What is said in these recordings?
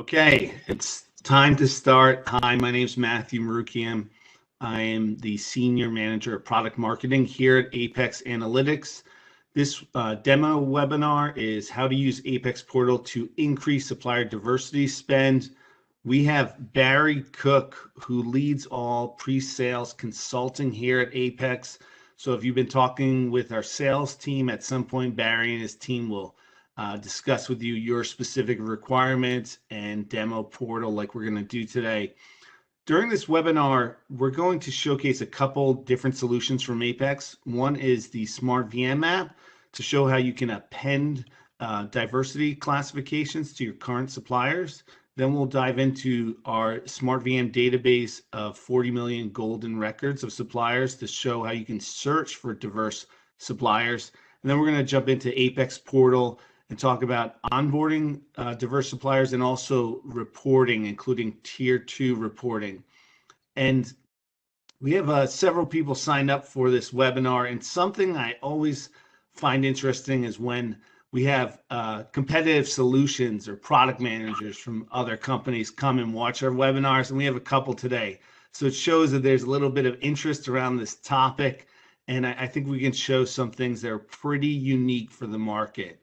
Okay, it's time to start. Hi, my name is Matthew Morookian. I am the Senior Manager of Product Marketing here at apexanalytix. This demo webinar is how to use apexportal to increase supplier diversity spend. We have Barry Cook, who leads all pre-sales consulting here at Apex. So if you've been talking with our sales team, at some point, Barry and his team will discuss with you your specific requirements and demo portal like we're going to do today. During this webinar, we're going to showcase a couple different solutions from Apex. One is the Smart VM app to show how you can append diversity classifications to your current suppliers. Then we'll dive into our Smart VM database of 40 million golden records of suppliers to show how you can search for diverse suppliers. And then we're going to jump into Apex Portal and talk about onboarding diverse suppliers and also reporting, including tier 2 reporting. And we have several people signed up for this webinar, and something I always find interesting is when we have competitive solutions or product managers from other companies come and watch our webinars, and we have a couple today. So it shows that there's a little bit of interest around this topic, and I think we can show some things that are pretty unique for the market.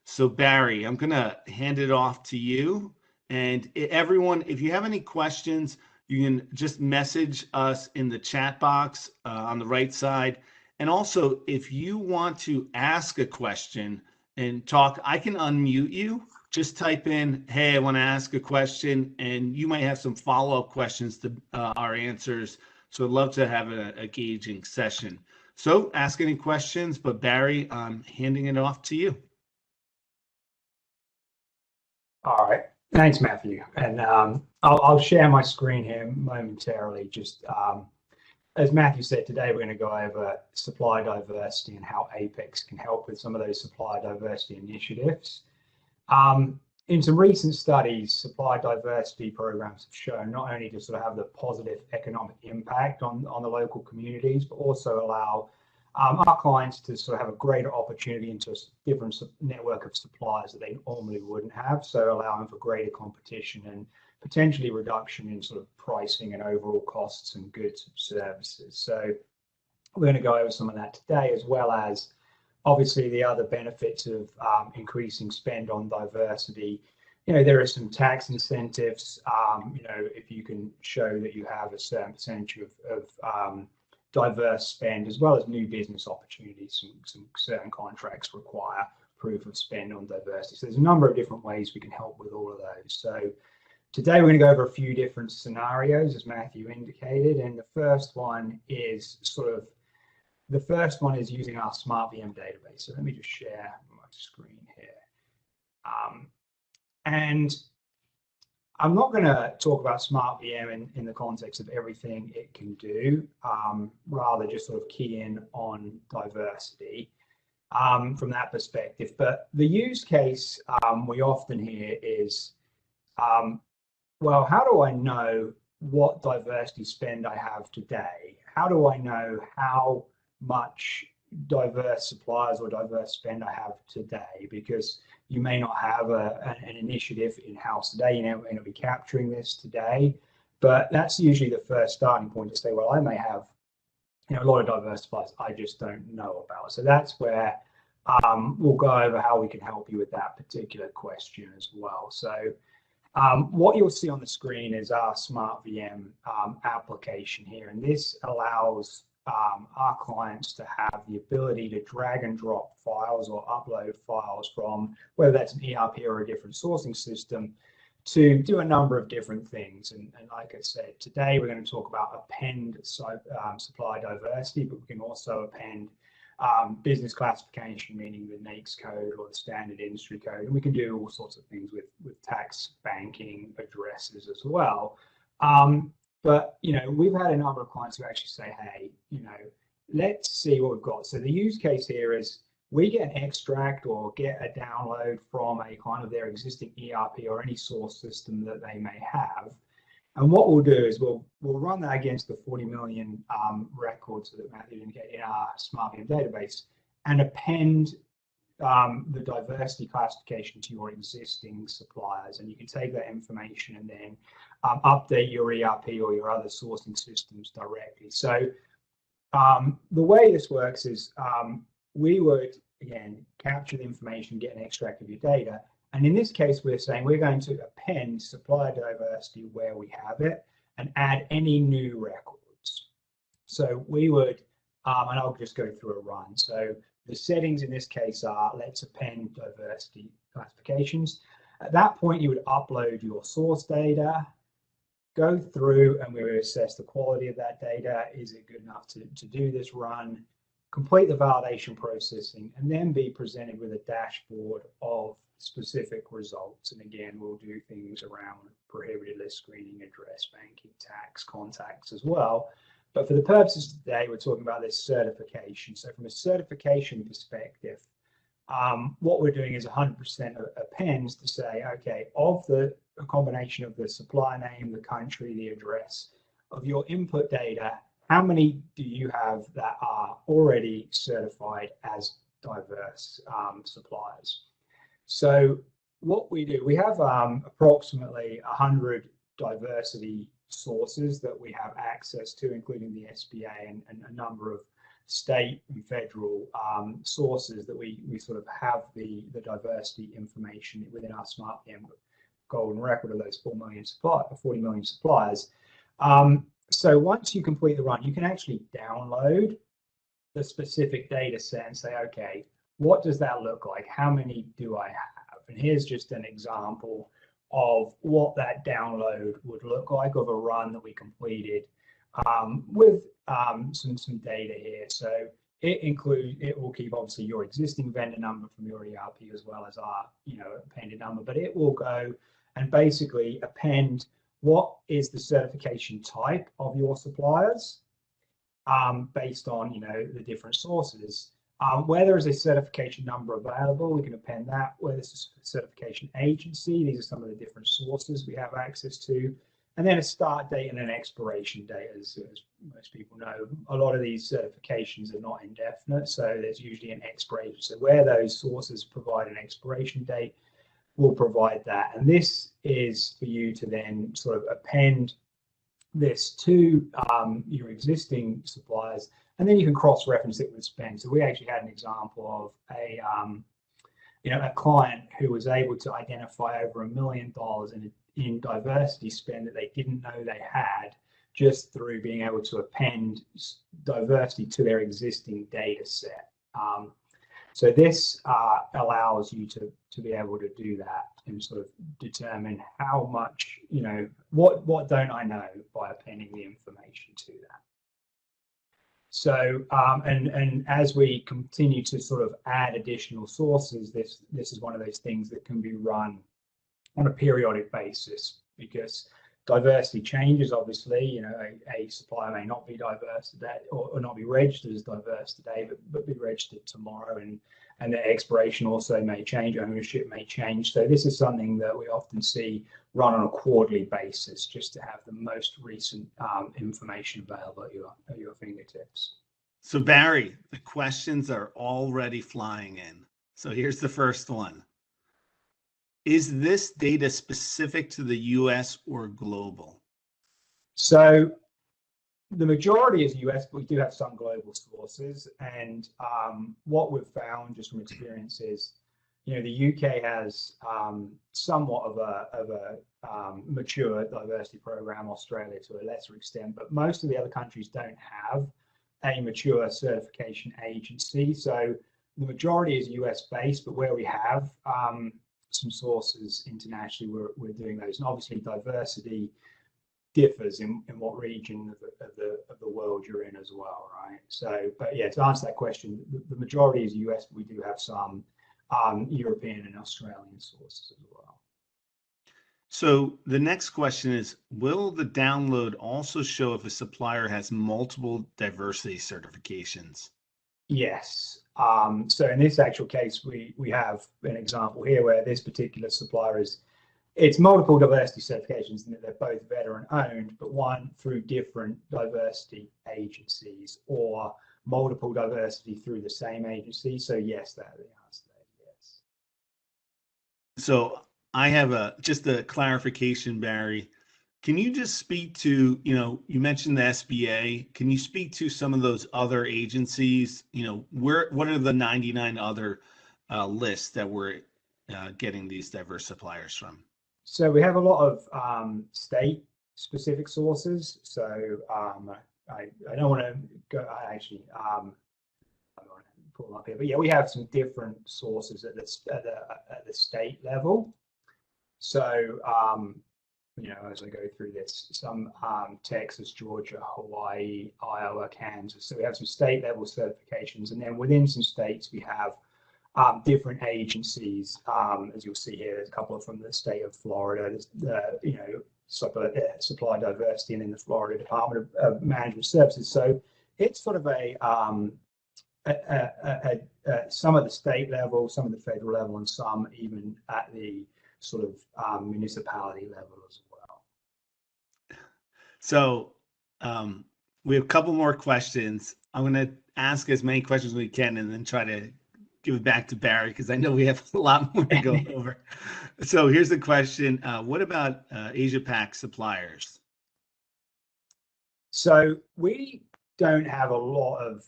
So Barry, I'm going to hand it off to you. And everyone, if you have any questions, you can just message us in the chat box on the right side. And also, if you want to ask a question and talk, I can unmute you. Just type in, hey, I want to ask a question, and you might have some follow-up questions to our answers. So I'd love to have an engaging session. So ask any questions, but Barry, I'm handing it off to you. All right, thanks, Matthew. And I'll share my screen here momentarily. Just as Matthew said, today we're going to go over supply diversity and how Apex can help with some of those supply diversity initiatives. In some recent studies, supply diversity programs have shown not only to sort of have the positive economic impact on the local communities, but also allow our clients to sort of have a greater opportunity into a different network of suppliers that they normally wouldn't have. So allowing for greater competition and potentially reduction in sort of pricing and overall costs and goods and services. So we're going to go over some of that today, as well as obviously the other benefits of increasing spend on diversity. You know, there are some tax incentives, you know, if you can show that you have a certain percentage of diverse spend, as well as new business opportunities. Some certain contracts require proof of spend on diversity. So there's a number of different ways we can help with all of those. So today we're going to go over a few different scenarios, as Matthew indicated, and the first one is using our Smart VM database. So let me just share my screen here. And I'm not going to talk about Smart VM in the context of everything it can do, rather just sort of key in on diversity from that perspective. But the use case we often hear is, well, how do I know what diversity spend I have today? How do I know how much diverse suppliers or diverse spend I have today? Because you may not have an initiative in-house today, you may not be capturing this today, but that's usually the first starting point to say, well, I may have, you know, a lot of diverse suppliers I just don't know about. So that's where we'll go over how we can help you with that particular question as well. So what you'll see on the screen is our Smart VM application here, and this allows our clients to have the ability to drag and drop files or upload files from, whether that's an ERP or a different sourcing system, to do a number of different things. And like I said, today we're going to talk about append supply diversity, but we can also append business classification, meaning the NAICS code or the standard industry code. And we can do all sorts of things with tax, banking, addresses as well. But, you know, we've had a number of clients who actually say, hey, you know, let's see what we've got. So the use case here is we get an extract or get a download from a kind of their existing ERP or any source system that they may have. And what we'll do is we'll run that against the 40 million records that Matthew indicated in our Smart VM database and append the diversity classification to your existing suppliers, and you can take that information and then update your ERP or your other sourcing systems directly. So the way this works is we would, again, capture the information, get an extract of your data. And in this case, we're saying we're going to append supplier diversity where we have it and add any new records. So we would, and I'll just go through a run. So the settings in this case are, let's append diversity classifications. At that point, you would upload your source data, go through, and we would assess the quality of that data. Is it good enough to do this run? Complete the validation processing, and then be presented with a dashboard of specific results. And again, we'll do things around prohibited list screening, address, banking, tax, contacts as well. But for the purposes of today, we're talking about this certification. So from a certification perspective, what we're doing is 100% appends to say, okay, of a combination of the supplier name, the country, the address, of your input data, how many do you have that are already certified as diverse suppliers? So what we do, we have approximately 100 diversity sources that we have access to, including the SBA and a number of state and federal sources that we sort of have the diversity information within our SmartPM golden record of those 40 million suppliers. So once you complete the run, you can actually download the specific data set and say, okay, what does that look like? How many do I have? And here's just an example of what that download would look like of a run that we completed with some data here. So it will keep obviously your existing vendor number from your ERP as well as our appended number, but it will go and basically append what is the certification type of your suppliers based on the different sources. Where there is a certification number available, we can append that. Where there's a certification agency, these are some of the different sources we have access to. And then a start date and an expiration date, as most people know. A lot of these certifications are not indefinite, so there's usually an expiration. So where those sources provide an expiration date, we'll provide that. And this is for you to then sort of append this to your existing suppliers, and then you can cross-reference it with spend. So we actually had an example of a client who was able to identify over $1 million in diversity spend that they didn't know they had, just through being able to append diversity to their existing data set. So this allows you to be able to do that and sort of determine how much, what don't I know by appending the information to that. So, and as we continue to sort of add additional sources, this is one of those things that can be run on a periodic basis, because diversity changes. Obviously, a supplier may not be diverse today, or not be registered as diverse today, but be registered tomorrow, and the expiration also may change, ownership may change. So this is something that we often see run on a quarterly basis, just to have the most recent information available at your fingertips. So Barry, the questions are already flying in. So here's the first one. Is this data specific to the US or global? So the majority is US, but we do have some global sources. And what we've found just from experience is, the UK has somewhat of a mature diversity program, Australia to a lesser extent, but most of the other countries don't have a mature certification agency. So the majority is US based, but where we have some sources internationally, we're doing those. And obviously diversity differs in what region of the world you're in as well, right? So, but yeah, to answer that question, the majority is US, but we do have some European and Australian sources as well. So the next question is, will the download also show if a supplier has multiple diversity certifications? Yes. So in this actual case, we have an example here where this particular supplier it's multiple diversity certifications, and they're both veteran owned, but one through different diversity agencies, or multiple diversity through the same agency. So yes, that the answer there, So I have just a clarification, Barry. Can you just speak to, you mentioned the SBA. Can you speak to some of those other agencies? What are the 99 other lists that we're getting these diverse suppliers from? So we have a lot of state-specific sources. So I don't want to go. I don't want to pull them up here, but yeah, we have some different sources at the state level. So as I go through this, some Texas, Georgia, Hawaii, Iowa, Kansas. So we have some state level certifications, and then within some states we have different agencies. As you'll see here, there's a couple from the state of Florida. There's Supplier Diversity, and then the Florida Department of Management Services. So it's sort of some at the state level, some at the federal level, and some even at the sort of municipality level as well. So we have a couple more questions. I'm going to ask as many questions as we can and then try to give it back to Barry, because I know we have a lot more to go over. So here's the question. What about Asia Pac suppliers? So we don't have a lot of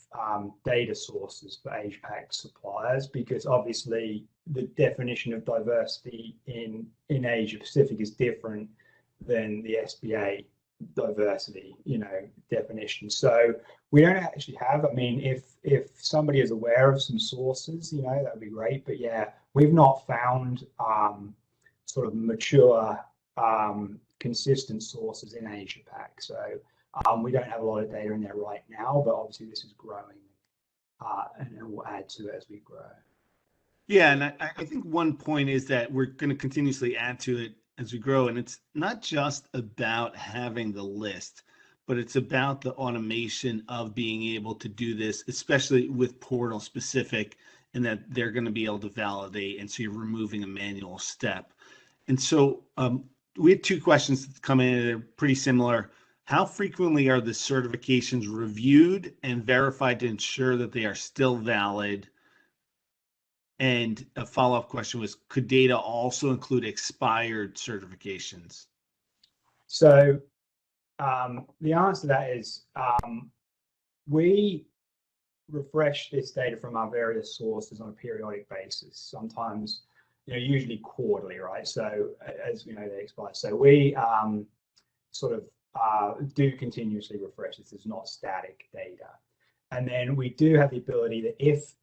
data sources for Asia Pac suppliers, because obviously the definition of diversity in Asia Pacific is different than the SBA diversity, definition. So we don't actually have. I mean, if somebody is aware of some sources, that would be great. But yeah, we've not found sort of mature, consistent sources in Asia Pac. So we don't have a lot of data in there right now, but obviously this is growing, and we'll add to it as we grow. Yeah, and I think one point is that we're going to continuously add to it as we grow, and it's not just about having the list, but it's about the automation of being able to do this, especially with portal specific, and that they're going to be able to validate, and so you're removing a manual step. And so we had two questions that come in, they're pretty similar. How frequently are the certifications reviewed and verified to ensure that they are still valid? And a follow-up question was, could data also include expired certifications? So the answer to that is we refresh this data from our various sources on a periodic basis, sometimes, usually quarterly, right? So as we know, they expire. So we sort of do continuously refresh this. It's not static data. And then we do have the ability that if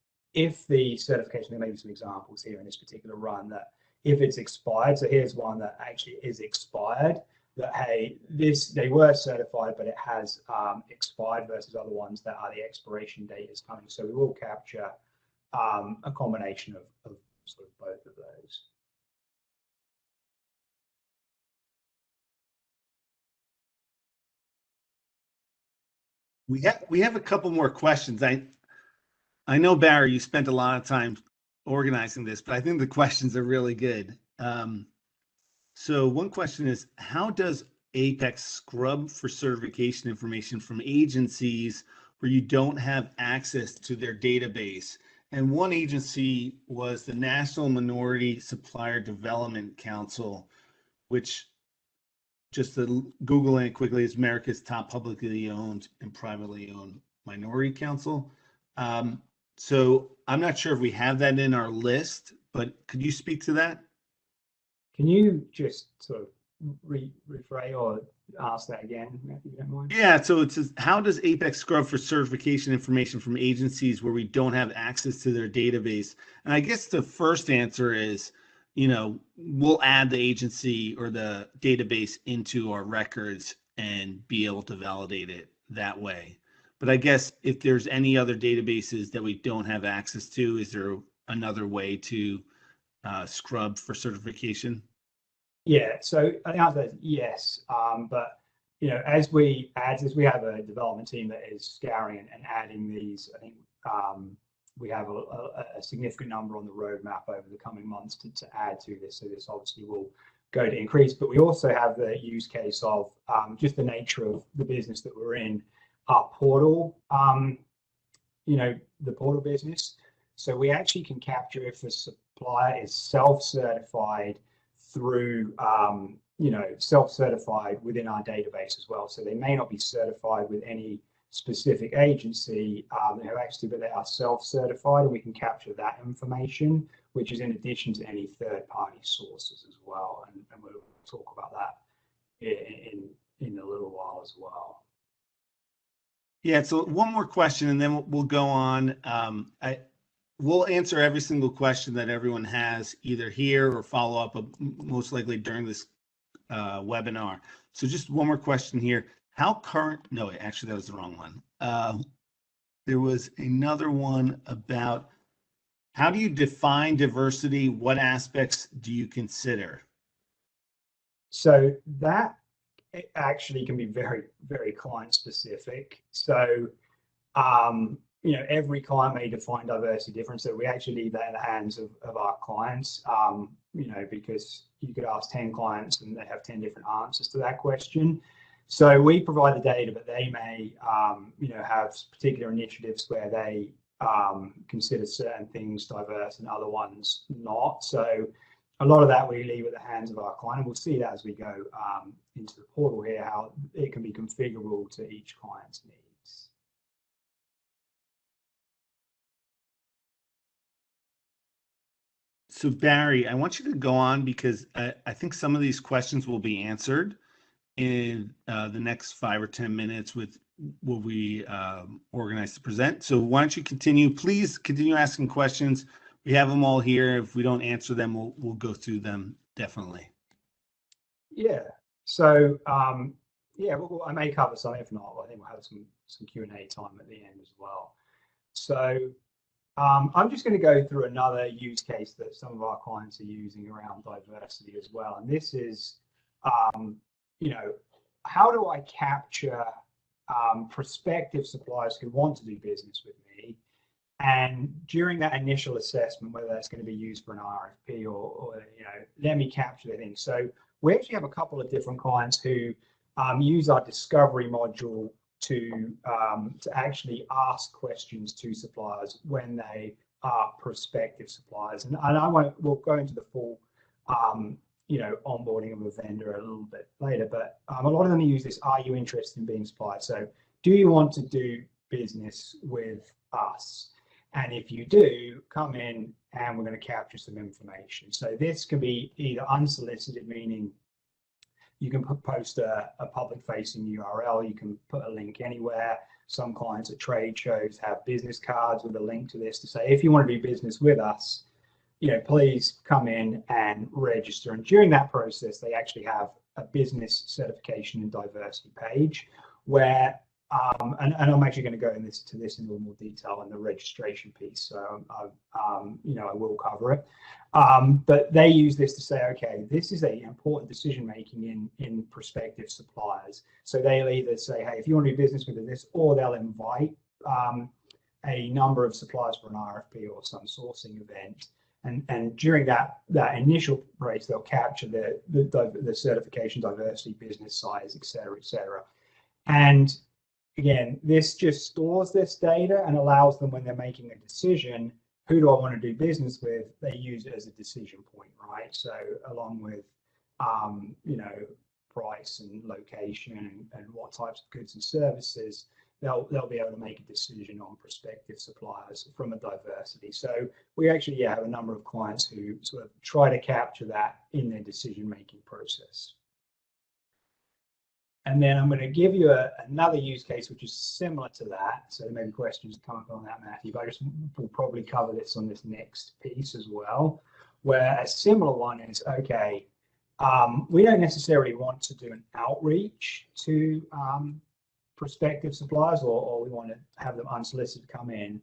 the certification, there may be some examples here in this particular run, that if it's expired, so here's one that actually is expired, that, hey, they were certified, but it has expired versus other ones that the expiration date is coming. So we will capture a combination of sort of both of those. We have a couple more questions. I know, Barry, you spent a lot of time organizing this, but I think the questions are really good. So one question is, how does Apex scrub for certification information from agencies where you don't have access to their database? And one agency was the National Minority Supplier Development Council, which, just to Google it quickly, is America's top publicly owned and privately owned minority council. So I'm not sure if we have that in our list, but could you speak to that? Can you just sort of rephrase or ask that again, if you don't mind? Yeah, so it says, how does Apex scrub for certification information from agencies where we don't have access to their database? And I guess the first answer is, we'll add the agency or the database into our records and be able to validate it that way. But I guess if there's any other databases that we don't have access to, is there another way to scrub for certification? Yeah, so the answer is yes. But as we have a development team that is scouring and adding these, I think we have a significant number on the roadmap over the coming months to add to this. So this obviously will go to increase, but we also have the use case of just the nature of the business that we're in, our portal, the portal business. So we actually can capture if a supplier is self-certified through, self-certified within our database as well. So they may not be certified with any specific agency, but they are self-certified, and we can capture that information, which is in addition to any third-party sources as well. And we'll talk about that in a little while as well. Yeah, so one more question and then we'll go on. We'll answer every single question that everyone has either here or follow up most likely during this webinar. So just one more question here. No, actually that was the wrong one. There was another one about how do you define diversity? What aspects do you consider? So that actually can be very, very client specific. So, every client may define diversity different. So we actually leave that in the hands of our clients, because you could ask 10 clients and they have 10 different answers to that question. So we provide the data, but they may, have particular initiatives where they consider certain things diverse and other ones not. So a lot of that we leave at the hands of our client, and we'll see that as we go into the portal here, how it can be configurable to each client's needs. So Barry, I want you to go on because I think some of these questions will be answered in the next 5 or 10 minutes with what we organize to present. So why don't you continue? Please continue asking questions. We have them all here. If we don't answer them, we'll go through them definitely. Yeah. So I may cover some. If not, I think we'll have some Q&A time at the end as well. So I'm just going to go through another use case that some of our clients are using around diversity as well. And this is, how do I capture prospective suppliers who want to do business with me? And during that initial assessment, whether that's going to be used for an RFP or let me capture the thing. So we actually have a couple of different clients who use our discovery module to actually ask questions to suppliers when they are prospective suppliers. And we'll go into the full onboarding of a vendor a little bit later, but a lot of them use this, are you interested in being supplied? So do you want to do business with us? And if you do, come in and we're going to capture some information. So this can be either unsolicited, meaning you can post a public-facing URL. You can put a link anywhere. Some clients at trade shows have business cards with a link to this to say, if you want to do business with us, please come in and register. And during that process, they actually have a business certification and diversity page where, and I'm actually going to go into this in a little more detail in the registration piece. So I will cover it. But they use this to say, okay, this is an important decision making in prospective suppliers. So they'll either say, hey, if you want to do business with this, or they'll invite a number of suppliers for an RFP or some sourcing event. And during that initial race, they'll capture the certification, diversity, business size, et cetera. And again, this just stores this data and allows them, when they're making a decision, who do I want to do business with? They use it as a decision point, right? So along with, price and location and what types of goods and services, they'll be able to make a decision on prospective suppliers from a diversity. So we actually have a number of clients who sort of try to capture that in their decision-making process. And then I'm going to give you another use case which is similar to that. So maybe questions come up on that, Matthew, but we'll probably cover this on this next piece as well, where a similar one is, okay, we don't necessarily want to do an outreach to prospective suppliers, or we want to have them unsolicited come in,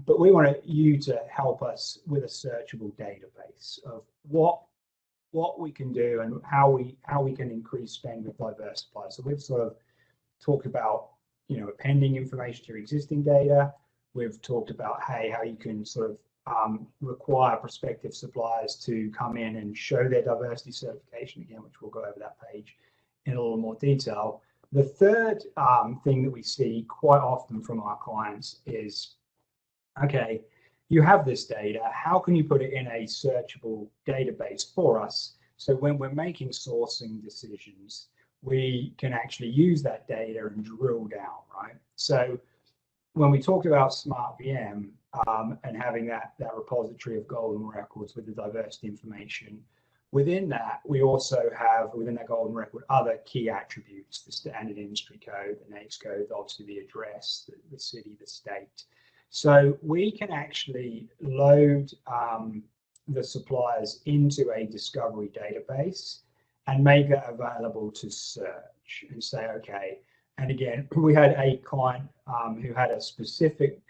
but we want you to help us with a searchable database of what we can do and how we can increase spend with diverse suppliers. So we've sort of talked about appending information to your existing data. We've talked about how you can sort of require prospective suppliers to come in and show their diversity certification again, which we'll go over that page in a little more detail. The third thing that we see quite often from our clients is, okay, you have this data. How can you put it in a searchable database for us? So when we're making sourcing decisions, we can actually use that data and drill down, right? So when we talked about SmartVM and having that repository of golden records with the diversity information, within that, we also have, within that golden record, other key attributes: the standard industry code, the NAICS code, obviously the address, the city, the state. So we can actually load the suppliers into a discovery database and make it available to search and say, okay. And again, we had a client who had a specific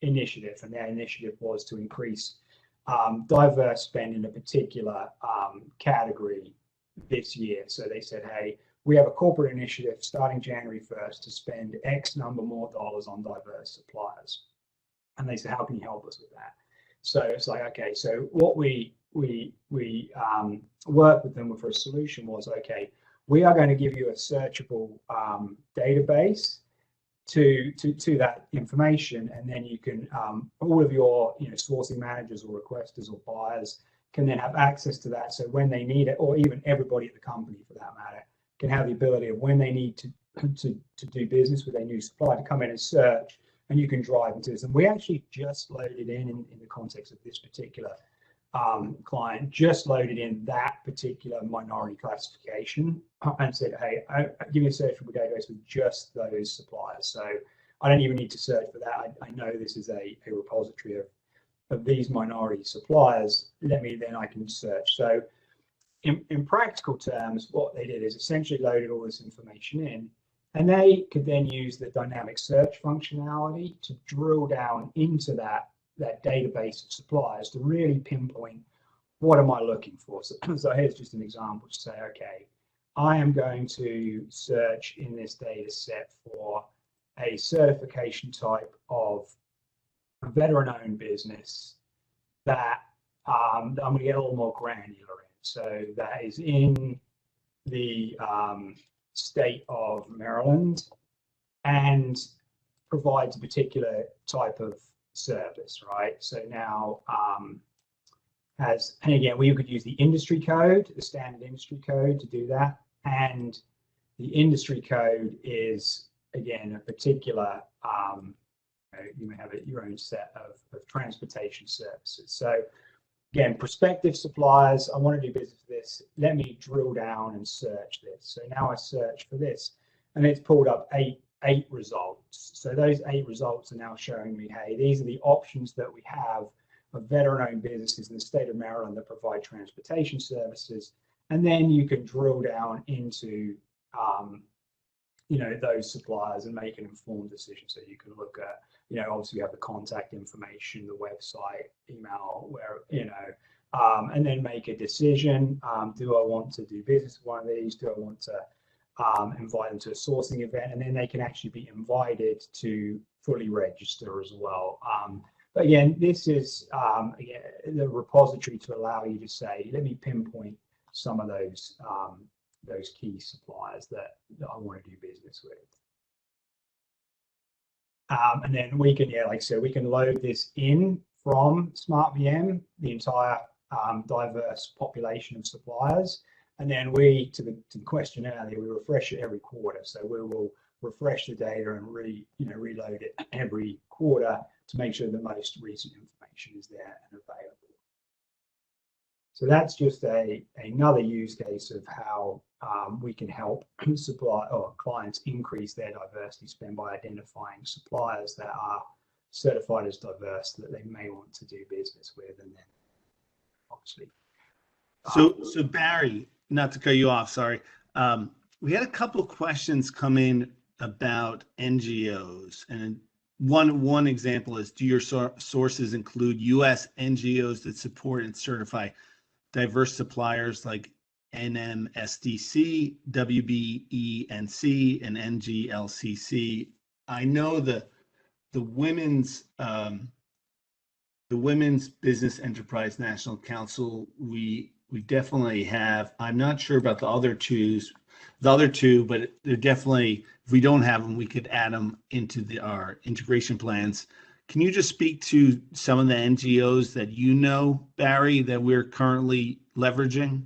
initiative, and their initiative was to increase diverse spend in a particular category this year. So they said, hey, we have a corporate initiative starting January 1st to spend X number more dollars on diverse suppliers. And they said, how can you help us with that? So it's like, okay, so what we worked with them for a solution was, okay, we are going to give you a searchable database to that information, and then you can all of your sourcing managers or requesters or buyers can then have access to that. So when they need it, or even everybody at the company for that matter, can have the ability of when they need to do business with a new supplier to come in and search, and you can drive into this. And we actually just loaded in the context of this particular client, just loaded in that particular minority classification and said, hey, give me a searchable database with just those suppliers. So I don't even need to search for that. I know this is a repository of these minority suppliers. I can search. So in practical terms, what they did is essentially loaded all this information in, and they could then use the dynamic search functionality to drill down into that database of suppliers to really pinpoint, what am I looking for? So here's just an example to say, okay, I am going to search in this data set for a certification type of a veteran-owned business that I'm going to get a little more granular in. So that is in the state of Maryland and provides a particular type of service, right? So now and again, we could use the industry code, the standard industry code to do that. And the industry code is, again, a particular, you may have your own set of transportation services. So again, prospective suppliers, I want to do business with this. Let me drill down and search this. So now I search for this, and it's pulled up eight results. So those 8 results are now showing me, hey, these are the options that we have of veteran-owned businesses in the state of Maryland that provide transportation services. And then you can drill down into, those suppliers and make an informed decision. So you can look at, obviously we have the contact information, the website, email, and then make a decision. Do I want to do business with one of these? Do I want to invite them to a sourcing event? And then they can actually be invited to fully register as well. But again, this is the repository to allow you to say, let me pinpoint some of those key suppliers that I want to do business with. And then we can, like I said, we can load this in from SmartVM, the entire diverse population of suppliers. And then we, to the question earlier, we refresh it every quarter. So we will refresh the data and reload it every quarter to make sure the most recent information is there and available. So that's just another use case of how we can help clients increase their diversity spend by identifying suppliers that are certified as diverse that they may want to do business with, and then obviously. So Barry, not to cut you off, sorry. We had a couple of questions come in about NGOs, and one example is, do your sources include U.S. NGOs that support and certify diverse suppliers like NMSDC, WBENC, and NGLCC? I know the Women's Business Enterprise National Council, we definitely have. I'm not sure about the other two, but they're definitely, if we don't have them, we could add them into our integration plans. Can you just speak to some of the NGOs that you know, Barry, that we're currently leveraging?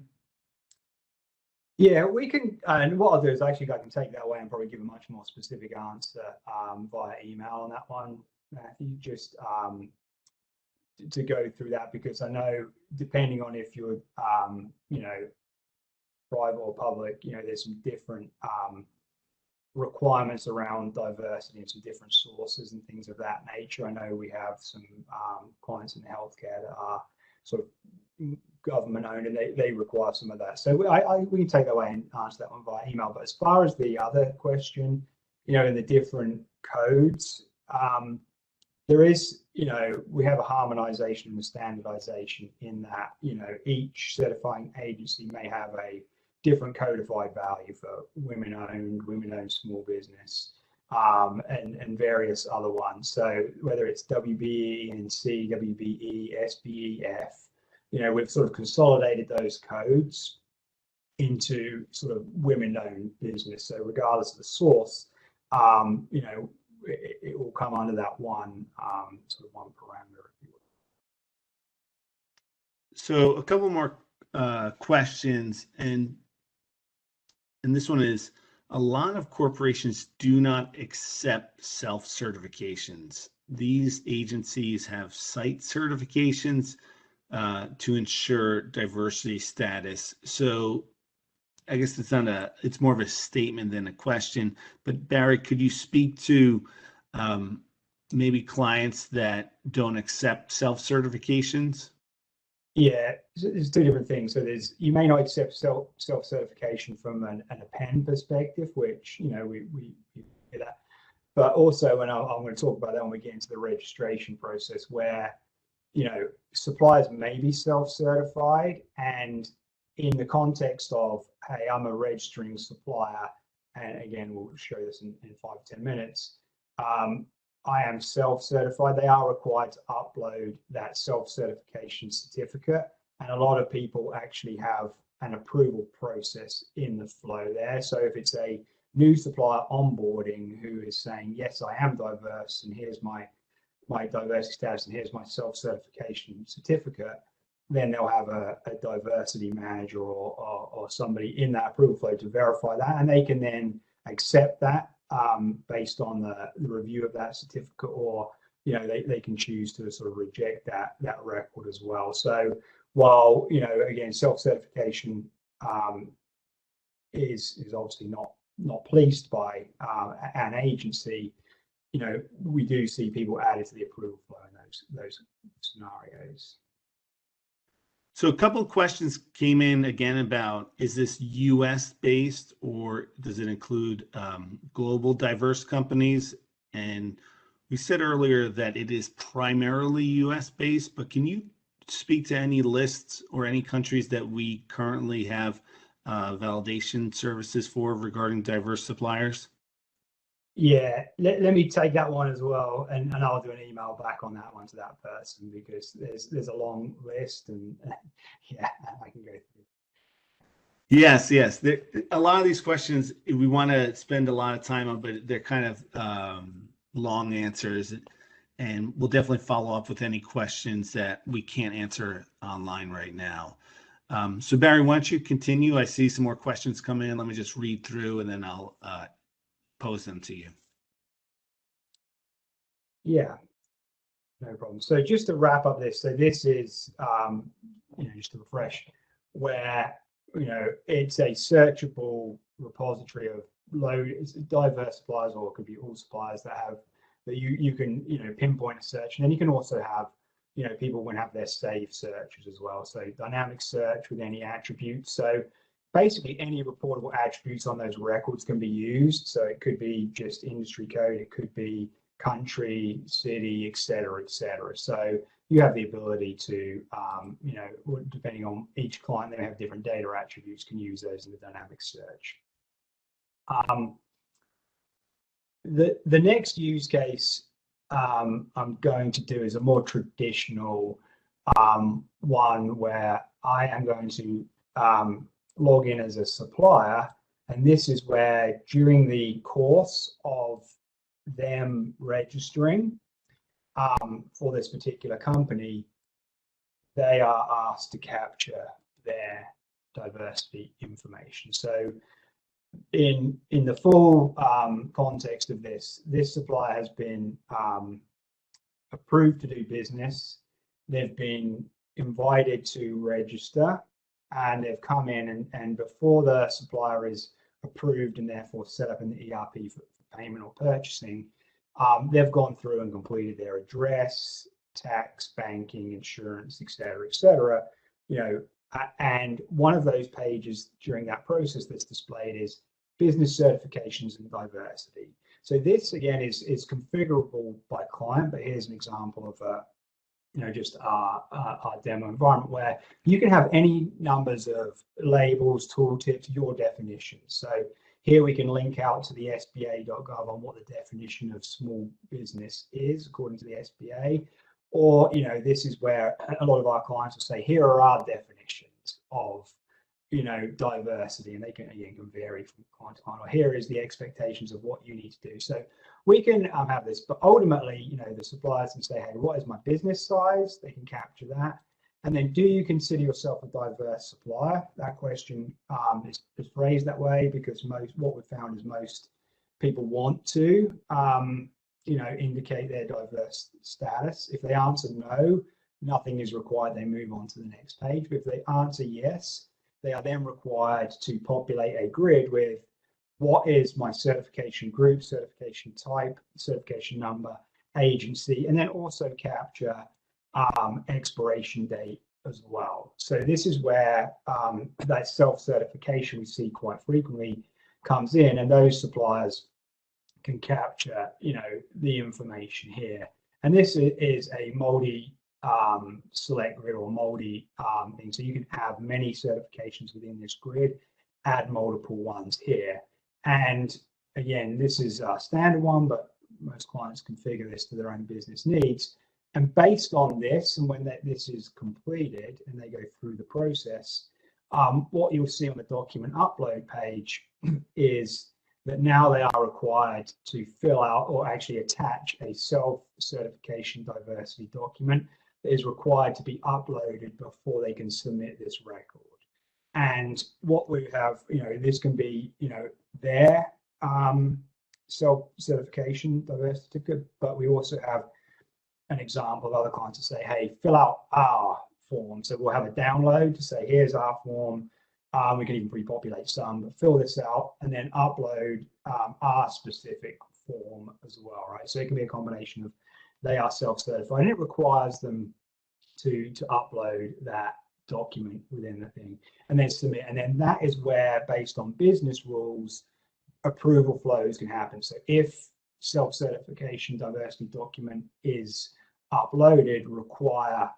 Yeah, we can, and what I'll do is actually I can take that away and probably give a much more specific answer via email on that one, Matthew, just to go through that, because I know depending on if you're, you know, private or public, you know, there's some different requirements around diversity and some different sources and things of that nature. I know we have some clients in healthcare that are sort of government owned, and they require some of that. So we can take that away and answer that one via email. But as far as the other question, you know, in the different codes, there is, you know, we have a harmonization and a standardization in that, you know, each certifying agency may have a different codified value for women-owned small business, and various other ones. So whether it's WBE and C, WBE, SBE, F, you know, we've sort of consolidated those codes into sort of women-owned business. So regardless of the source, you know, it will come under that one sort of one parameter, if you will. So a couple more questions, and this one is, a lot of corporations do not accept self-certifications. These agencies have site certifications to ensure diversity status. So I guess it's more of a statement than a question, but Barry, could you speak to maybe clients that don't accept self-certifications? Yeah, there's two different things. So you may not accept self-certification from an append perspective, which, you know, we do that. But also, and I'm going to talk about that when we get into the registration process, where, you know, suppliers may be self-certified, and in the context of, hey, I'm a registering supplier, and again, we'll show this in 5 to 10 minutes, I am self-certified. They are required to upload that self-certification certificate, and a lot of people actually have an approval process in the flow there. So if it's a new supplier onboarding who is saying, yes, I am diverse, and here's my diversity status, and here's my self-certification certificate, then they'll have a diversity manager or somebody in that approval flow to verify that, and they can then accept that based on the review of that certificate, or, you know, they can choose to sort of reject that record as well. So while, you know, again, self-certification is obviously not policed by an agency, you know, we do see people added to the approval flow in those scenarios. So a couple of questions came in again about, is this US based or does it include global diverse companies? And we said earlier that it is primarily US based, but can you speak to any lists or any countries that we currently have validation services for regarding diverse suppliers? Yeah, let me take that one as well, and I'll do an email back on that one to that person, because there's a long list, and yeah, I can go through. Yes. A lot of these questions we want to spend a lot of time on, but they're kind of long answers, and we'll definitely follow up with any questions that we can't answer online right now. So Barry, why don't you continue? I see some more questions come in. Let me just read through, and then I'll pose them to you. Yeah, no problem. So just to wrap up this, so this is, you know, just to refresh, where, you know, it's a searchable repository of diverse suppliers, or it could be all suppliers that you can, you know, pinpoint a search, and then you can also have, you know, people can have their saved searches as well. So dynamic search with any attributes. So basically any reportable attributes on those records can be used. So it could be just industry code, it could be country, city, et cetera, et cetera. So you have the ability to, you know, depending on each client, they have different data attributes, can use those in the dynamic search. The next use case I'm going to do is a more traditional one, where I am going to log in as a supplier, and this is where during the course of them registering, for this particular company, they are asked to capture their diversity information. So in the full context of this supplier has been approved to do business. They've been invited to register, and they've come in, and before the supplier is approved and therefore set up in the ERP for payment or purchasing, they've gone through and completed their address, tax, banking, insurance, et cetera, and one of those pages during that process that's displayed is business certifications and diversity. So this again is configurable by client, but here's an example of just our demo environment where you can have any numbers of labels, tooltips, your definitions. So here we can link out to the SBA.gov on what the definition of small business is according to the SBA. Or, this is where a lot of our clients will say, here are our definitions of, diversity, and they can vary from client to client. Or here is the expectations of what you need to do. So we can have this, but ultimately, the suppliers can say, hey, what is my business size? They can capture that. And then, do you consider yourself a diverse supplier? That question is phrased that way because what we've found is most people want to, indicate their diverse status. If they answer no, nothing is required. They move on to the next page. But if they answer yes, they are then required to populate a grid with what is my certification group, certification type, certification number, agency, and then also capture expiration date as well. So this is where that self-certification we see quite frequently comes in, and those suppliers can capture, the information here. And this is a multi select grid or multi thing. So you can have many certifications within this grid, add multiple ones here. And again, this is a standard one, but most clients configure this to their own business needs. And based on this, and when this is completed and they go through the process, what you'll see on the document upload page is that now they are required to fill out or actually attach a self-certification diversity document that is required to be uploaded before they can submit this record. And what we have, this can be, their self-certification diversity certificate, but we also have an example of other clients to say, hey, fill out our form. So we'll have a download to say, here's our form. We can even pre-populate some, but fill this out and then upload our specific form as well, right? So it can be a combination of they are self-certified and it requires them to upload that document within the thing and then submit. And then that is where, based on business rules, approval flows can happen. So if self-certification diversity document is uploaded, require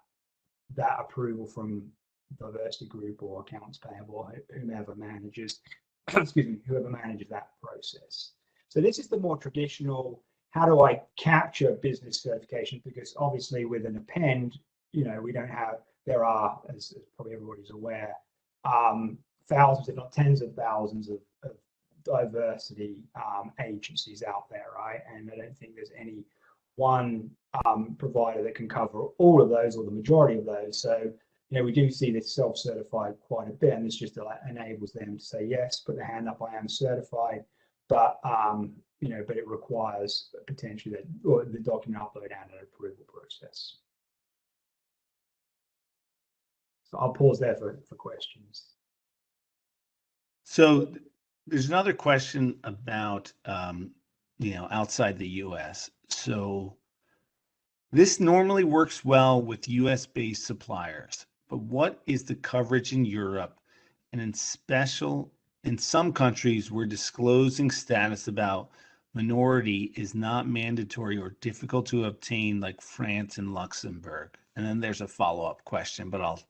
that approval from diversity group or accounts payable or whomever manages whoever manages that process. So this is the more traditional, how do I capture business certifications? Because obviously with an append, we don't have, there are, as probably everybody's aware, thousands, if not tens of thousands of diversity agencies out there, right? And I don't think there's any one provider that can cover all of those or the majority of those. So we do see this self-certified quite a bit, and this just enables them to say yes, put their hand up, I am certified, but but it requires potentially the document upload and an approval process. So I'll pause there for questions. So there's another question about outside the US. So this normally works well with US-based suppliers, but what is the coverage in Europe and in some countries where disclosing status about minority is not mandatory or difficult to obtain, like France and Luxembourg? And then there's a follow-up question, but I'll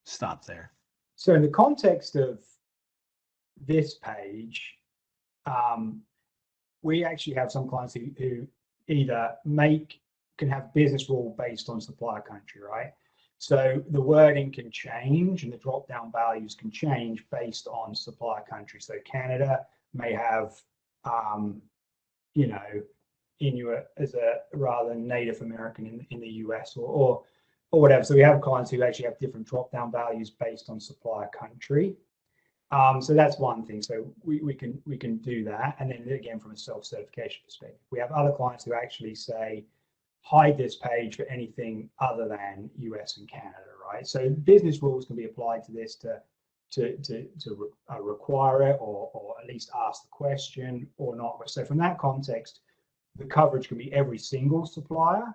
stop there. So in the context of this page, we actually have some clients who either can have business rule based on supplier country, right? So the wording can change and the drop down values can change based on supplier country. So Canada may have, Inuit as a rather than Native American in the US or whatever. So we have clients who actually have different drop-down values based on supplier country. So that's one thing. So we can do that. And then again, from a self-certification perspective, we have other clients who actually say, hide this page for anything other than US and Canada, right? So business rules can be applied to this to require it or at least ask the question or not. So from that context, the coverage can be every single supplier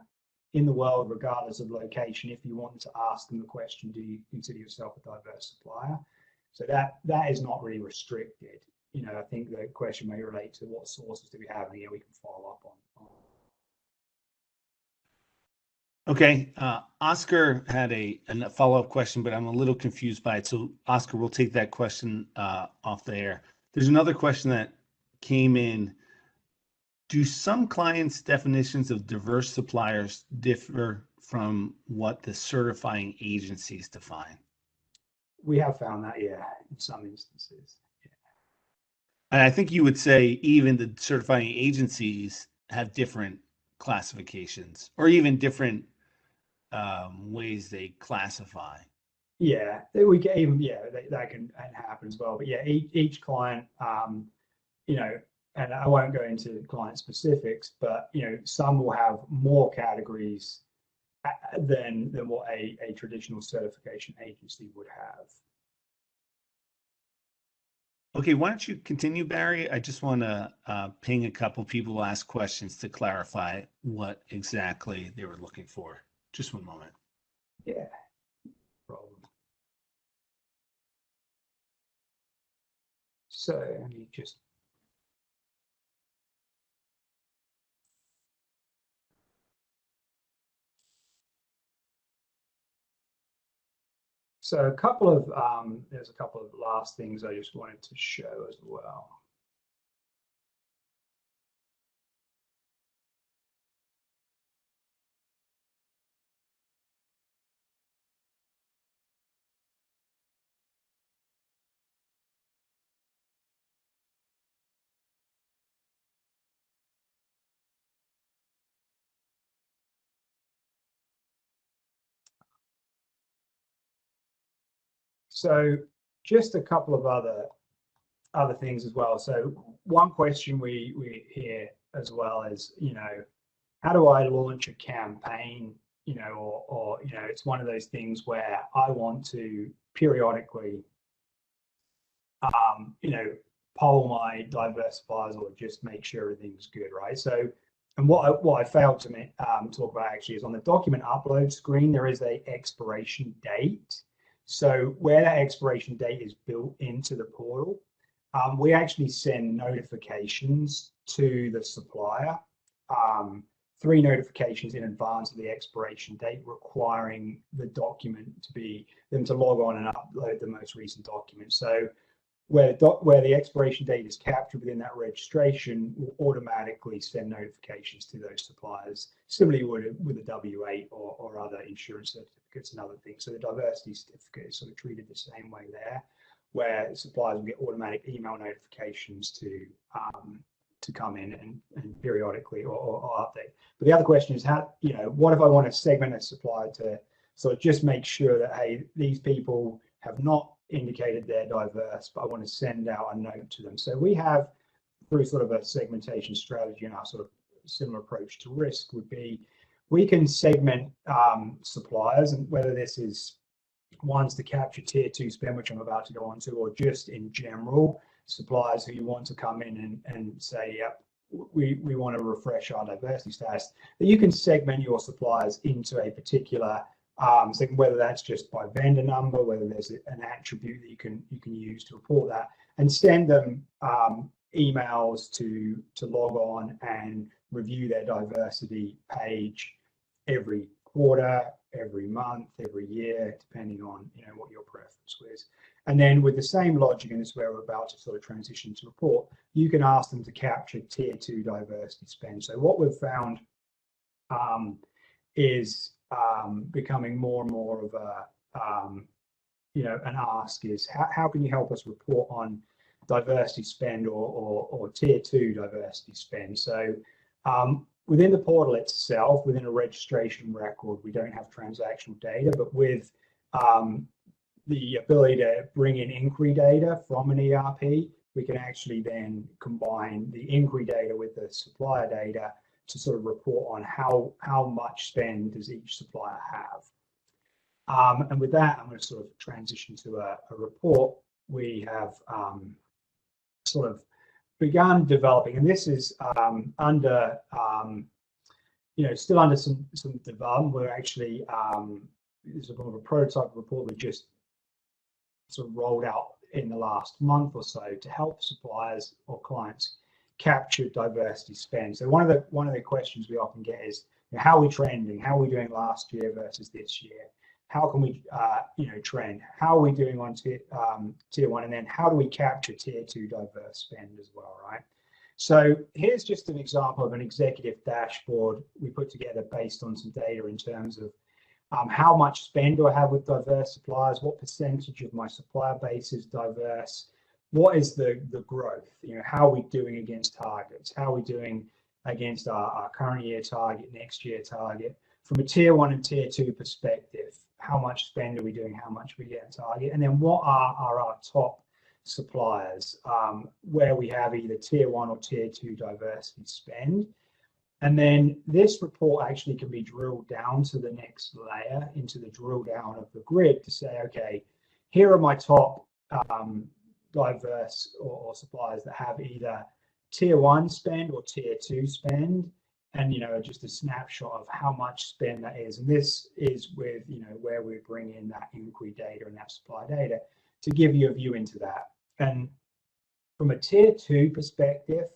in the world, regardless of location. If you wanted to ask them the question, do you consider yourself a diverse supplier? So that is not really restricted. You know, I think the question may relate to what sources do we have, and we can follow up on. Okay, Oscar had a follow-up question, but I'm a little confused by it. So Oscar, we'll take that question off the air. There's another question that came in. Do some clients' definitions of diverse suppliers differ from what the certifying agencies define? We have found that, yeah, in some instances. Yeah. And I think you would say even the certifying agencies have different classifications or even different ways they classify. Yeah, we can even, that can happen as well. But yeah, each client, you know, and I won't go into client specifics, but you know, some will have more categories than what a traditional certification agency would have. Okay, why don't you continue, Barry? I just want to ping a couple people who ask questions to clarify what exactly they were looking for. Just one moment. Yeah, no problem. So let me just. So there's a couple of last things I just wanted to show as well. So just a couple of other things as well. So one question we hear as well is, you know, how do I launch a campaign? You know, or you know, it's one of those things where I want to periodically, you know, poll my diverse suppliers or just make sure everything's good, right? So, and what I failed to talk about actually is on the document upload screen, there is a expiration date. So where that expiration date is built into the portal, we actually send notifications to the supplier, 3 notifications in advance of the expiration date, requiring the document them to log on and upload the most recent document. So where the expiration date is captured within that registration, will automatically send notifications to those suppliers. Similarly with a W8 or other insurance certificates and other things. So the diversity certificate is sort of treated the same way there, where suppliers will get automatic email notifications to come in and periodically or update. But the other question is how, you know, what if I want to segment a supplier to sort of just make sure that, hey, these people have not indicated they're diverse, but I want to send out a note to them. So we have, through sort of a segmentation strategy, and our sort of similar approach to risk would be, we can segment suppliers, and whether this is ones to capture tier 2 spend, which I'm about to go on to, or just in general, suppliers who you want to come in and say, yep, we want to refresh our diversity status, that you can segment your suppliers into a particular whether that's just by vendor number, whether there's an attribute that you can use to report that, and send them emails to log on and review their diversity page every quarter, every month, every year, depending on, you know, what your preference was. And then with the same logic, and this is where we're about to sort of transition to report, you can ask them to capture tier 2 diversity spend. So what we've found is becoming more and more of a, you know, an ask is how can you help us report on diversity spend or tier 2 diversity spend? So Within the portal itself, within a registration record, we don't have transactional data, but with the ability to bring in inquiry data from an ERP, we can actually then combine the inquiry data with the supplier data to sort of report on how much spend does each supplier have. And with that, I'm going to sort of transition to a report we have sort of begun developing, and this is under still under some development. We're actually this is a prototype report we just sort of rolled out in the last month or so to help suppliers or clients capture diversity spend. So one of the questions we often get is, how are we trending? How are we doing last year versus this year? How can we trend? How are we doing on tier 1, and then how do we capture tier 2 diverse spend as well, right? So here's just an example of an executive dashboard we put together based on some data in terms of how much spend do I have with diverse suppliers, what percentage of my supplier base is diverse, what is the growth, how are we doing against targets, how are we doing against our current year target, next year target. From a tier 1 and tier 2 perspective, how much spend are we doing, how much we get on target, and then what are our top suppliers where we have either tier 1 or tier 2 diversity spend. And then this report actually can be drilled down to the next layer into the drill down of the grid to say, okay, here are my top diverse or suppliers that have either tier 1 spend or tier 2 spend, and just a snapshot of how much spend that is. And this is with where we bring in that inquiry data and that supply data to give you a view into that. And from a tier 2 perspective,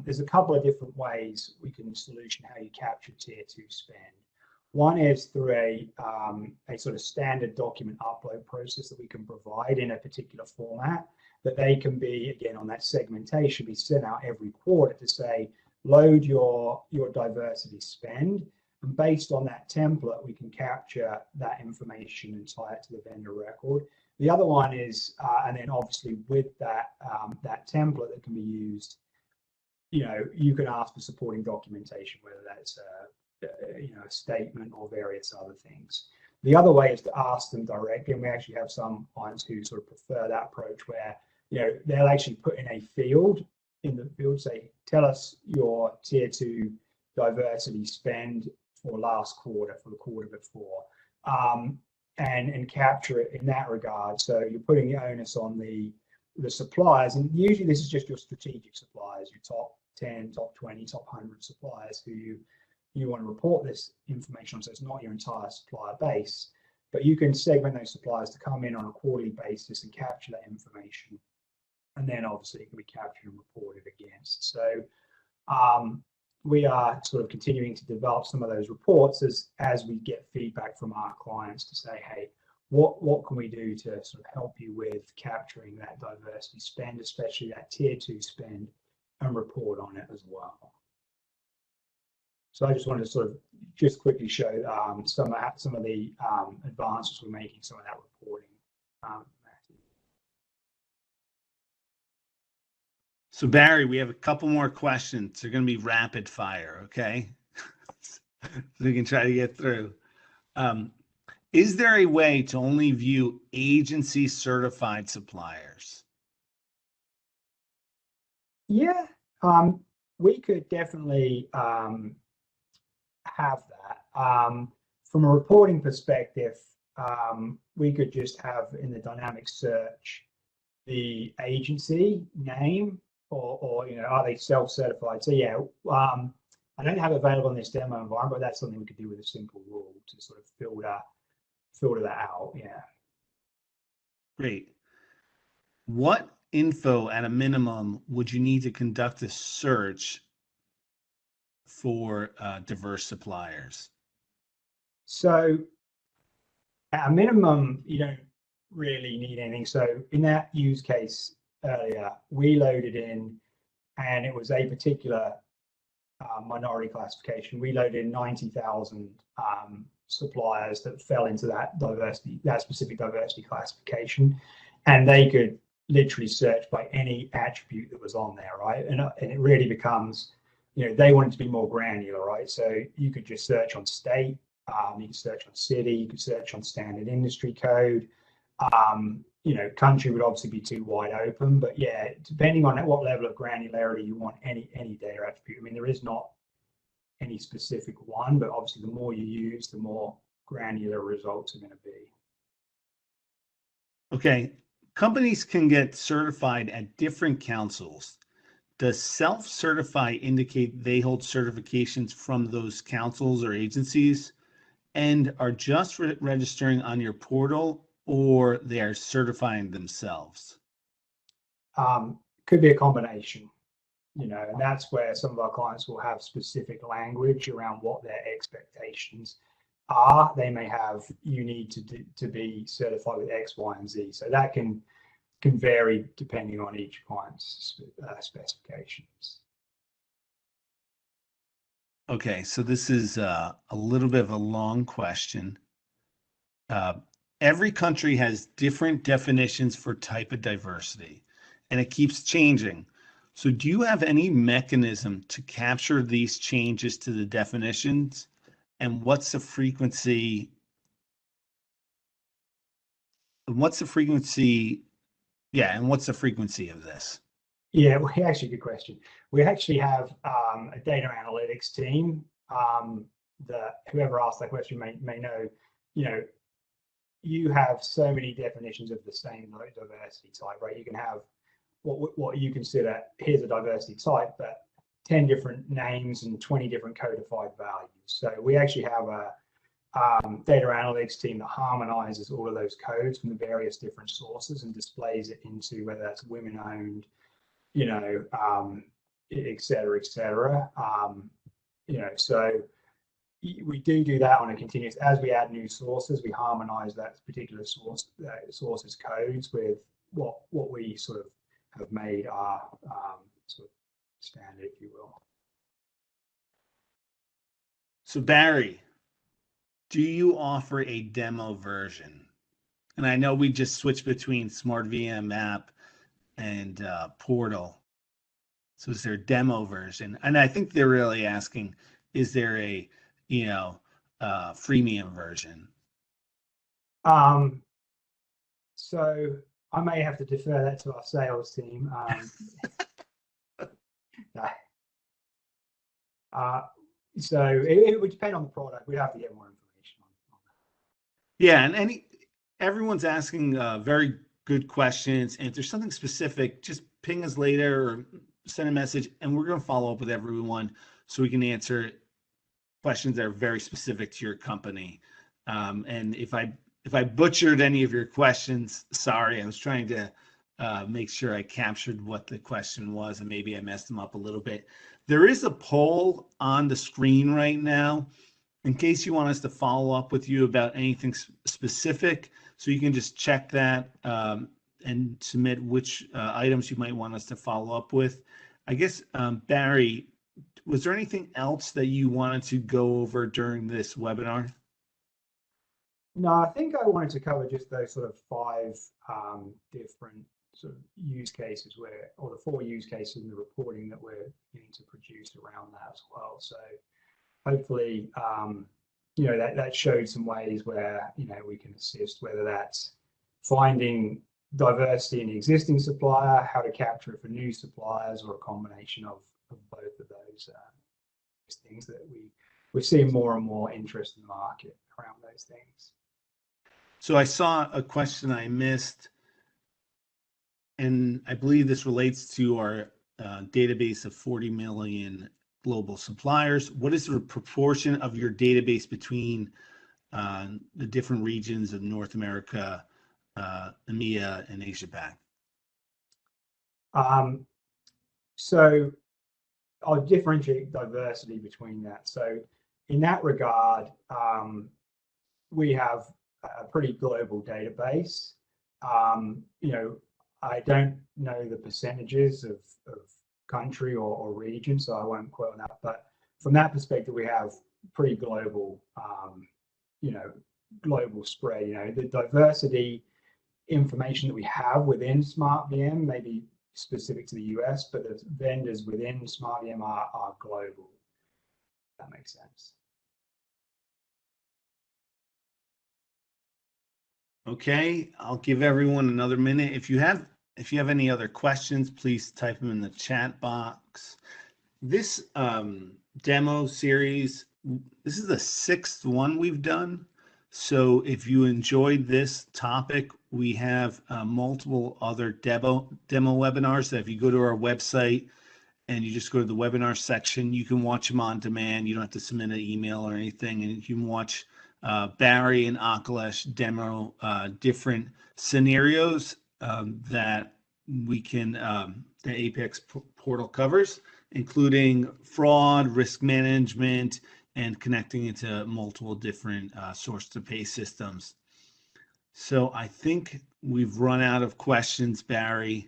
there's a couple of different ways we can solution how you capture tier 2 spend. One is through a sort of standard document upload process that we can provide in a particular format, that they can be, again, on that segmentation, be sent out every quarter to say, load your diversity spend, and based on that template, we can capture that information and tie it to the vendor record. The other one is, and then obviously with that template that can be used, you can ask for supporting documentation, whether that's a statement or various other things. The other way is to ask them directly, and we actually have some clients who sort of prefer that approach, where they'll actually put in a field say, tell us your tier 2 diversity spend for last quarter, for the quarter before, and capture it in that regard. So you're putting the onus on the suppliers, and usually this is just your strategic suppliers, your top 10, top 20, top 100 suppliers who you want to report this information on. So it's not your entire supplier base, but you can segment those suppliers to come in on a quarterly basis and capture that information. And then obviously it can be captured and reported against. So we are sort of continuing to develop some of those reports as we get feedback from our clients to say, hey, what can we do to sort of help you with capturing that diversity spend, especially that tier 2 spend, and report on it as well. So I just wanted to sort of just quickly show some of the advances we're making, some of that reporting. So Barry, we have a couple more questions. They're going to be rapid fire, okay? So we can try to get through. Is there a way to only view agency certified suppliers? Yeah, we could definitely have that. From a reporting perspective, we could just have in the dynamic search the agency name, or are they self-certified? So yeah, I don't have it available in this demo environment, but that's something we could do with a simple rule to sort of filter that out. Yeah. Great. What info at a minimum would you need to conduct a search for diverse suppliers? So at a minimum, you don't really need anything. So in that use case earlier, we loaded in, and it was a particular minority classification. We loaded in 90,000 suppliers that fell into that specific diversity classification, and they could literally search by any attribute that was on there, right? And it really becomes they wanted to be more granular, right? So you could just search on state, you could search on city, you could search on standard industry code. Country would obviously be too wide open, but yeah, depending on what level of granularity you want any data attribute. I mean, there is not any specific one, but obviously the more you use, the more granular results are going to be. Okay, companies can get certified at different councils. Does self-certify indicate they hold certifications from those councils or agencies and are just registering on your portal, or they are certifying themselves? Could be a combination, and that's where some of our clients will have specific language around what their expectations are. They may have, you need to be certified with X, Y, and Z. So that can vary depending on each client's specifications. Okay, so this is a little bit of a long question. Every country has different definitions for type of diversity, and it keeps changing. So do you have any mechanism to capture these changes to the definitions? And what's the frequency? What's the frequency? Yeah, and what's the frequency of this? Yeah, well, actually, good question. We actually have a data analytics team that whoever asked that question may know, you have so many definitions of the same diversity type, right? You can have what you consider, here's a diversity type, but 10 different names and 20 different codified values. So we actually have a data analytics team that harmonizes all of those codes from the various different sources and displays it into whether that's women-owned, et cetera, et cetera. So we do that on a continuous, as we add new sources, we harmonize that particular source's codes with what we sort of have made our sort of standard, if you will. So Barry, do you offer a demo version? And I know we just switched between Smart VM app and portal. So is there a demo version? And I think they're really asking, is there a freemium version? So I may have to defer that to our sales team. So it would depend on the product. We'd have to get more information on that. Yeah, and everyone's asking very good questions. And if there's something specific, just ping us later or send a message, and we're going to follow up with everyone so we can answer questions that are very specific to your company. And if I butchered any of your questions, sorry. I was trying to make sure I captured what the question was, and maybe I messed them up a little bit. There is a poll on the screen right now in case you want us to follow up with you about anything specific. So you can just check that and submit which items you might want us to follow up with. I guess, Barry, was there anything else that you wanted to go over during this webinar? No, I think I wanted to cover just those sort of 5 different sort of use cases or the 4 use cases in the reporting that we're going to produce around that as well. So hopefully, that showed some ways where, we can assist, whether that's finding diversity in the existing supplier, how to capture it for new suppliers, or a combination of both of those things that we're seeing more and more interest in the market around those things. So I saw a question I missed, and I believe this relates to our database of 40 million global suppliers. What is the proportion of your database between the different regions of North America, EMEA, and Asia Pac? So I'll differentiate diversity between that. So in that regard, we have a pretty global database. I don't know the percentages of country or region, so I won't quote on that. But from that perspective, we have pretty global, global spread. The diversity information that we have within Smart VM may be specific to the US, but the vendors within SmartVM are global. If that makes sense. Okay, I'll give everyone another minute. If you have any other questions, please type them in the chat box. This demo series, this is the 6th one we've done. So if you enjoyed this topic, we have multiple other demo webinars that if you go to our website and you just go to the webinar section, you can watch them on demand. You don't have to submit an email or anything, and you can watch Barry and Akhilesh demo different scenarios that we can the Apex portal covers, including fraud, risk management, and connecting into multiple different source to pay systems. So I think we've run out of questions, Barry,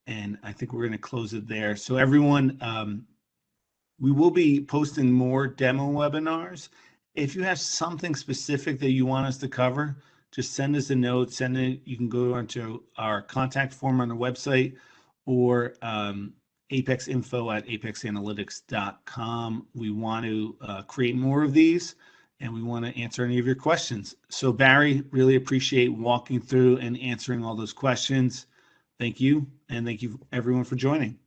and I think we're going to close it there. So everyone, we will be posting more demo webinars. If you have something specific that you want us to cover, just send us a note. Send it. You can go onto our contact form on the website or apexinfo@apexanalytix.com. We want to create more of these, and we want to answer any of your questions. So Barry, really appreciate walking through and answering all those questions. Thank you, and thank you everyone for joining.